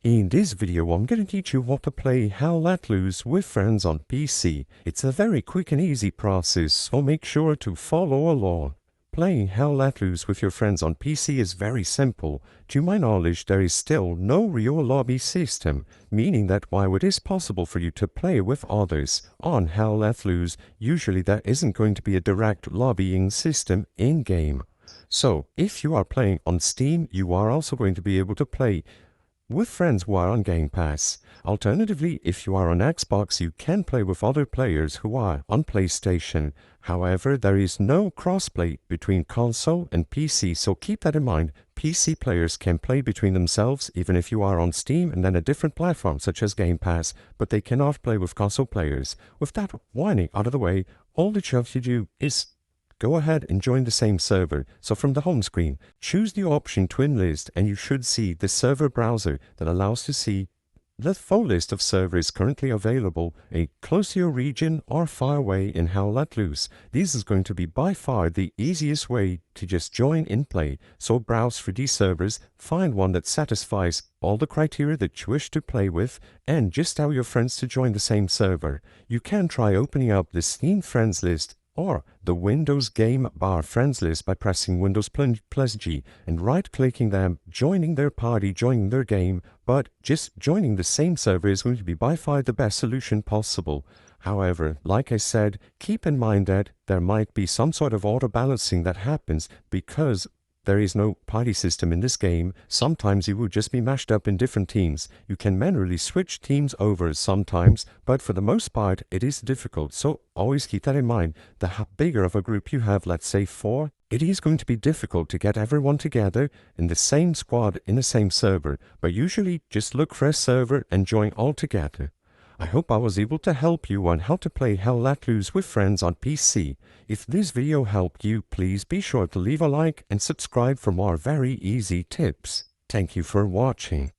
In this video, I'm going to teach you how to play Hell Let Loose with friends on PC. It's a very quick and easy process, so make sure to follow along. Playing Hell Let Loose with your friends on PC is very simple. To my knowledge, there is still no real lobby system, meaning that while it is possible for you to play with others on Hell Let Loose, usually there isn't going to be a direct lobbying system in-game. So, if you are playing on Steam, you are also going to be able to play with friends who are on Game Pass. Alternatively, if you are on Xbox, you can play with other players who are on PlayStation. However, there is no crossplay between console and PC, so keep that in mind. PC players can play between themselves even if you are on Steam and then a different platform such as Game Pass, but they cannot play with console players. With that warning out of the way, all that you have to do is go ahead and join the same server. So from the home screen, choose the option to enlist and you should see the server browser that allows to see the full list of servers currently available, close to your region or far away in Hell Let Loose. This is going to be by far the easiest way to just join in play. So browse for these servers, find one that satisfies all the criteria that you wish to play with, and just tell your friends to join the same server. You can try opening up the Steam friends list or the Windows Game Bar friends list by pressing Windows plus G and right-clicking them, joining their party, joining their game, but just joining the same server is going to be by far the best solution possible. However, like I said, keep in mind that there might be some sort of auto-balancing that happens because there is no party system in this game. Sometimes you will just be mashed up in different teams. You can manually switch teams over sometimes, but for the most part, it is difficult. So always keep that in mind. The bigger of a group you have, let's say 4, it is going to be difficult to get everyone together in the same squad in the same server. But usually just look for a server and join all together. I hope I was able to help you on how to play Hell Let Loose with friends on PC. If this video helped you, please be sure to leave a like and subscribe for more very easy tips. Thank you for watching.